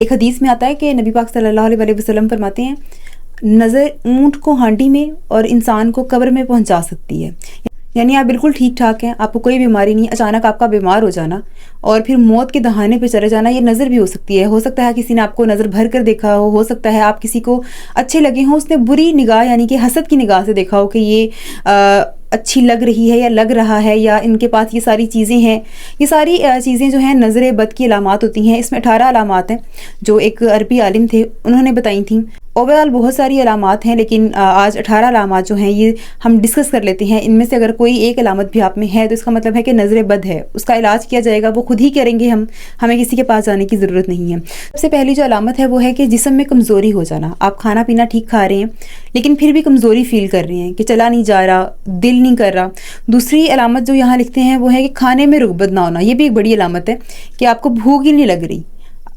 ایک حدیث میں آتا ہے کہ نبی پاک صلی اللہ علیہ وسلم فرماتے ہیں نظر اونٹ کو ہانڈی میں اور انسان کو قبر میں پہنچا سکتی ہے. یعنی آپ بالکل ٹھیک ٹھاک ہیں، آپ کو کوئی بیماری نہیں، اچانک آپ کا بیمار ہو جانا اور پھر موت کے دہانے پہ چلے جانا، یہ نظر بھی ہو سکتی ہے. ہو سکتا ہے کسی نے آپ کو نظر بھر کر دیکھا ہو سکتا ہے آپ کسی کو اچھے لگے ہوں، اس نے بری نگاہ یعنی کہ حسد کی نگاہ سے دیکھا ہو کہ یہ اچھی لگ رہی ہے یا لگ رہا ہے، یا ان کے پاس یہ ساری چیزیں ہیں. یہ ساری چیزیں جو ہیں نظر بد کی علامات ہوتی ہیں. اس میں 18 علامات ہیں جو ایک عربی عالم تھے انہوں نے بتائی تھیں. اوورآل بہت ساری علامات ہیں، لیکن آج 18 علامات جو ہیں یہ ہم ڈسکس کر لیتے ہیں. ان میں سے اگر کوئی ایک علامت بھی آپ میں ہے تو اس کا مطلب ہے کہ نظر بد ہے. اس کا علاج کیا جائے گا، وہ خود ہی کریں گے، ہمیں کسی کے پاس جانے کی ضرورت نہیں ہے. سب سے پہلی جو علامت ہے وہ ہے کہ جسم میں کمزوری ہو جانا. آپ کھانا پینا ٹھیک کھا رہے ہیں لیکن پھر بھی کمزوری فیل کر رہے ہیں کہ چلا نہیں جا رہا، دل نہیں کر رہا. دوسری علامت جو یہاں لکھتے ہیں وہ ہے کہ کھانے میں رغبت نہ ہونا. یہ بھی ایک بڑی علامت ہے کہ آپ کو بھوک ہی نہیں لگ رہی.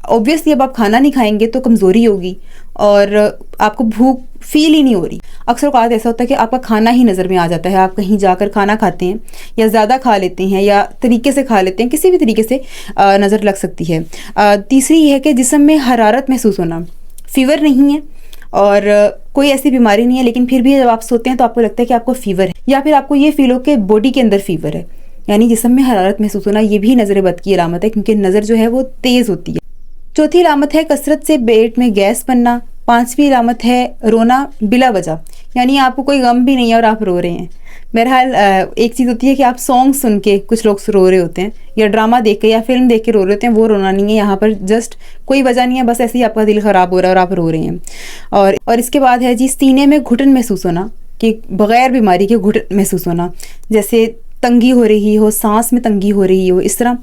اوبویسلی اب آپ کھانا نہیں کھائیں گے تو کمزوری ہوگی اور آپ کو بھوک فیل ہی نہیں ہو رہی. اکثر اوقات ایسا ہوتا ہے کہ آپ کا کھانا ہی نظر میں آ جاتا ہے. آپ کہیں جا کر کھانا کھاتے ہیں یا زیادہ کھا لیتے ہیں یا طریقے سے کھا لیتے ہیں، کسی بھی طریقے سے نظر لگ سکتی ہے. تیسری یہ ہے کہ جسم میں حرارت محسوس ہونا. فیور نہیں ہے اور کوئی ایسی بیماری نہیں ہے لیکن پھر بھی جب آپ سوتے ہیں تو آپ کو لگتا ہے کہ آپ کو فیور ہے، یا پھر آپ کو یہ فیل ہو کہ باڈی کے اندر فیور ہے، یعنی جسم میں حرارت محسوس ہونا. یہ بھی نظر بد کی علامت ہے کیونکہ نظر جو ہے وہ تیز ہوتی ہے. چوتھی علامت ہے کثرت سے پیٹ میں گیس بننا. پانچویں علامت ہے رونا بلا وجہ، یعنی آپ کو کوئی غم بھی نہیں ہے اور آپ رو رہے ہیں. بہرحال ایک چیز ہوتی ہے کہ آپ سانگ سن کے کچھ لوگ رو رہے ہوتے ہیں یا ڈرامہ دیکھ کے یا فلم دیکھ کے رو رہے ہوتے ہیں، وہ رونا نہیں ہے. یہاں پر جسٹ کوئی وجہ نہیں ہے، بس ایسے ہی آپ کا دل خراب ہو رہا ہے اور آپ رو رہے ہیں. اور اس کے بعد ہے جی سینے میں گھٹن محسوس ہونا، کہ بغیر بیماری کے گھٹن محسوس ہونا، جیسے تنگی ہو رہی ہو، سانس میں تنگی ہو رہی ہو، اس طرح.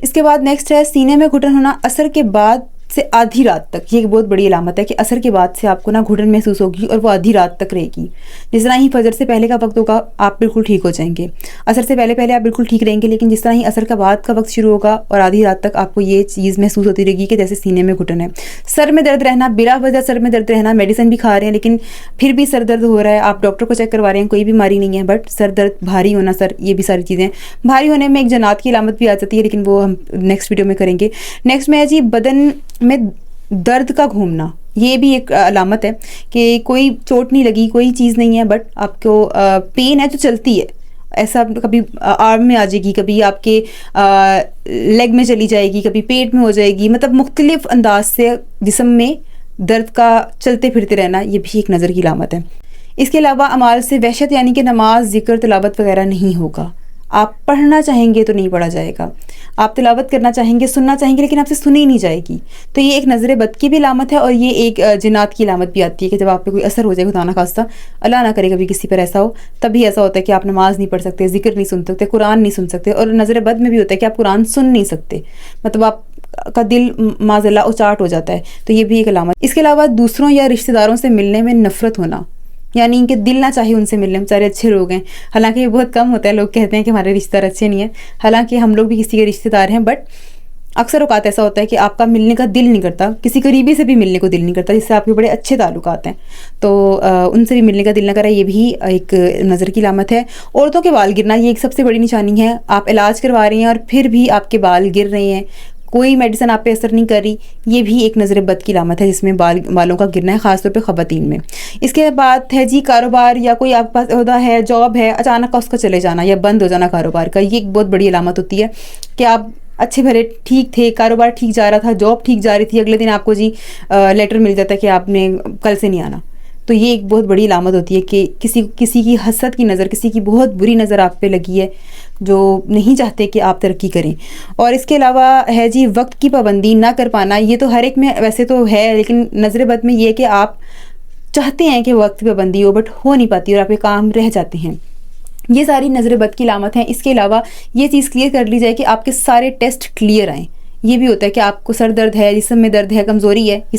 اس کے بعد نیکسٹ ہے سینے میں گھٹن ہونا عصر کے بعد سے آدھی رات تک. یہ ایک بہت بڑی علامت ہے کہ عصر کے بعد سے آپ کو نا گھٹن محسوس ہوگی اور وہ آدھی رات تک رہے گی. جس طرح ہی فجر سے پہلے کا وقت ہوگا آپ بالکل ٹھیک ہو جائیں گے، عصر سے پہلے آپ بالکل ٹھیک رہیں گے، لیکن جس طرح ہی عصر کا بعد کا وقت شروع ہوگا اور آدھی رات تک آپ کو یہ چیز محسوس ہوتی رہے گی کہ جیسے سینے میں گھٹن ہے. سر میں درد رہنا، بلا وجہ سر میں درد رہنا، میڈیسن بھی کھا رہے ہیں لیکن پھر بھی سر درد ہو رہا ہے، آپ ڈاکٹر کو چیک کروا رہے ہیں کوئی بیماری نہیں ہے، بٹ سر درد، بھاری ہونا سر، یہ بھی ساری چیزیں. بھاری ہونے میں ایک جنات کی علامت بھی آ جاتی ہے لیکن وہ ہم نیکسٹ ویڈیو میں کریں گے. نیکسٹ میں ہے جی بدن میں درد کا گھومنا. یہ بھی ایک علامت ہے کہ کوئی چوٹ نہیں لگی، کوئی چیز نہیں ہے، بٹ آپ کو پین ہے جو چلتی ہے. ایسا کبھی آرم میں آ جائے گی، کبھی آپ کے لیگ میں چلی جائے گی، کبھی پیٹ میں ہو جائے گی، مطلب مختلف انداز سے جسم میں درد کا چلتے پھرتے رہنا. یہ بھی ایک نظر کی علامت ہے. اس کے علاوہ اعمال سے وحشت، یعنی کہ نماز، ذکر، تلاوت وغیرہ نہیں ہوگا. آپ پڑھنا چاہیں گے تو نہیں پڑھا جائے گا، آپ تلاوت کرنا چاہیں گے، سننا چاہیں گے لیکن آپ سے سنی نہیں جائے گی. تو یہ ایک نظر بد کی بھی علامت ہے اور یہ ایک جنات کی علامت بھی آتی ہے کہ جب آپ پہ کوئی اثر ہو جائے خدا نہ خواستہ، اللہ نہ کرے کبھی کسی پر ایسا ہو، تبھی ایسا ہوتا ہے کہ آپ نماز نہیں پڑھ سکتے، ذکر نہیں سن سکتے، قرآن نہیں سن سکتے. اور نظر بد میں بھی ہوتا ہے کہ آپ قرآن سن نہیں سکتے، مطلب آپ کا دل معاذ اللہ اچاٹ ہو جاتا ہے. تو یہ بھی ایک علامت. اس کے علاوہ دوسروں یا رشتہ داروں سے ملنے میں نفرت ہونا، یعنی کہ دل نہ چاہے ان سے ملنے. بیچارے اچھے لوگ ہیں، حالانکہ یہ بہت کم ہوتا ہے، لوگ کہتے ہیں کہ ہمارے رشتہ دار اچھے نہیں ہیں، حالانکہ ہم لوگ بھی کسی کے رشتہ دار ہیں، بٹ اکثر اوقات ایسا ہوتا ہے کہ آپ کا ملنے کا دل نہیں کرتا، کسی قریبی سے بھی ملنے کو دل نہیں کرتا جس سے آپ کے بڑے اچھے تعلقات ہیں، تو ان سے بھی ملنے کا دل نہ کرا. یہ بھی ایک نظر کی علامت ہے. عورتوں کے بال گرنا، یہ ایک سب سے بڑی نشانی ہے. آپ علاج کروا رہے ہیں اور پھر بھی آپ کے بال گر رہے ہیں، کوئی میڈیسن آپ پہ اثر نہیں کر رہی، یہ بھی ایک نظر بد کی علامت ہے جس میں بالوں کا گرنا ہے، خاص طور پہ خواتین میں. اس کے بعد ہے جی کاروبار، یا کوئی آپ کے پاس عہدہ ہے، جاب ہے، اچانک اس کا چلے جانا یا بند ہو جانا کاروبار کا. یہ ایک بہت بڑی علامت ہوتی ہے کہ آپ اچھے بھلے ٹھیک تھے، کاروبار ٹھیک جا رہا تھا، جاب ٹھیک جا رہی تھی، اگلے دن آپ کو جی لیٹر مل جاتا ہے کہ آپ نے کل سے نہیں آنا. تو یہ ایک بہت بڑی علامت ہوتی ہے کہ کسی کی حسد کی نظر، کسی کی بہت بری نظر آپ پہ لگی ہے، جو نہیں چاہتے کہ آپ ترقی کریں. اور اس کے علاوہ ہے جی وقت کی پابندی نہ کر پانا. یہ تو ہر ایک میں ویسے تو ہے، لیکن نظر بد میں یہ ہے کہ آپ چاہتے ہیں کہ وقت کی پابندی ہو بٹ ہو نہیں پاتی اور آپ کے کام رہ جاتے ہیں. یہ ساری نظر بد کی علامت ہیں. اس کے علاوہ یہ چیز کلیئر کر لی جائے کہ آپ کے سارے ٹیسٹ کلیئر آئیں. یہ بھی ہوتا ہے کہ آپ کو سر درد ہے، جسم میں درد ہے، کمزوری ہے، یہ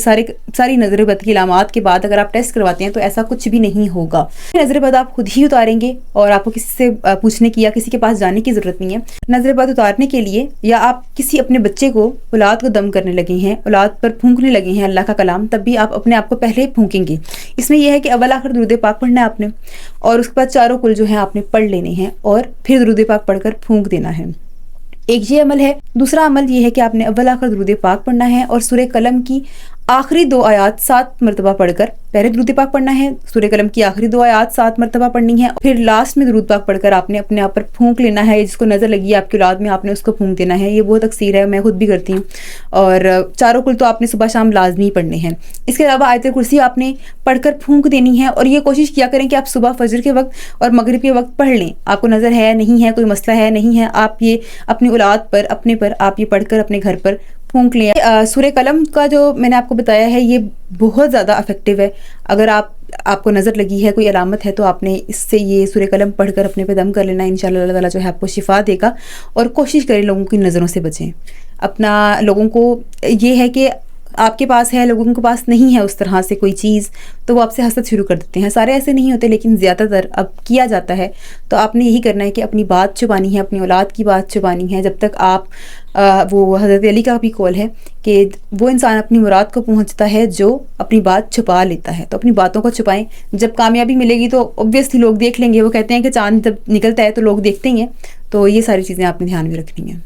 ساری نظر بد کی علامات کے بعد اگر آپ ٹیسٹ کرواتے ہیں تو ایسا کچھ بھی نہیں ہوگا. نظر بد آپ خود ہی اتاریں گے اور آپ کو کسی سے پوچھنے کی یا کسی کے پاس جانے کی ضرورت نہیں ہے. نظر بد اتارنے کے لیے یا آپ کسی اپنے بچے کو، اولاد کو دم کرنے لگے ہیں، اولاد پر پھونکنے لگے ہیں اللہ کا کلام، تب بھی آپ اپنے آپ کو پہلے پھونکیں گے. اس میں یہ ہے کہ اول آخر درود پاک پڑھنا ہے آپ نے، اور اس کے بعد چاروں کل جو ہیں آپ نے پڑھ لینے ہیں اور پھر درود پاک پڑھ کر پھونک دینا ہے. ایک یہ عمل ہے۔ دوسرا عمل یہ ہے کہ آپ نے اول آخر درود پاک پڑھنا ہے اور سورہ قلم کی آخری 2 آیات 7 مرتبہ پڑھ کر پہلے درود پاک پڑھنا ہے، سورہ قلم کی آخری 2 آیات 7 مرتبہ پڑھنی ہے، پھر لاسٹ میں درود پاک پڑھ کر آپ نے اپنے آپ پر پھونک لینا ہے، جس کو نظر لگی ہے آپ کی اولاد میں آپ نے اس کو پھونک دینا ہے۔ یہ بہت اکثیر ہے، میں خود بھی کرتی ہوں، اور چاروں کل تو آپ نے صبح شام لازمی پڑھنے ہیں۔ اس کے علاوہ آیت کرسی آپ نے پڑھ کر پھونک دینی ہے، اور یہ کوشش کیا کریں کہ آپ صبح فجر کے وقت اور مغرب کے وقت پڑھ لیں۔ آپ کو نظر ہے نہیں ہے، کوئی مسئلہ ہے نہیں ہے، آپ یہ اپنی اولاد پر اپنے پر آپ یہ پڑھ کر اپنے گھر پر پھونک لیں۔ سورہ قلم کا جو میں نے آپ کو بتایا ہے یہ بہت زیادہ افیکٹو ہے۔ اگر آپ کو نظر لگی ہے، کوئی علامت ہے، تو آپ نے اس سے یہ سورہ قلم پڑھ کر اپنے پہ دم کر لینا ہے، انشاءاللہ اللہ تعالیٰ جو ہے آپ کو شفا دے گا۔ اور کوشش کریں لوگوں کی نظروں سے بچیں۔ اپنا لوگوں کو یہ ہے کہ آپ کے پاس ہے، لوگوں کے پاس نہیں ہے اس طرح سے کوئی چیز، تو وہ آپ سے حسد شروع کر دیتے ہیں۔ سارے ایسے نہیں ہوتے، لیکن زیادہ تر اب کیا جاتا ہے۔ تو آپ نے یہی کرنا ہے کہ اپنی بات چھپانی ہے، اپنی اولاد کی بات چھپانی ہے، جب تک آپ وہ حضرت علی کا بھی قول ہے کہ وہ انسان اپنی مراد کو پہنچتا ہے جو اپنی بات چھپا لیتا ہے۔ تو اپنی باتوں کو چھپائیں۔ جب کامیابی ملے گی تو اوبویسلی لوگ دیکھ لیں گے۔ وہ کہتے ہیں کہ چاند جب نکلتا ہے تو لوگ دیکھتے ہی ہیں۔ تو یہ ساری چیزیں آپ نے دھیان میں رکھنی ہیں۔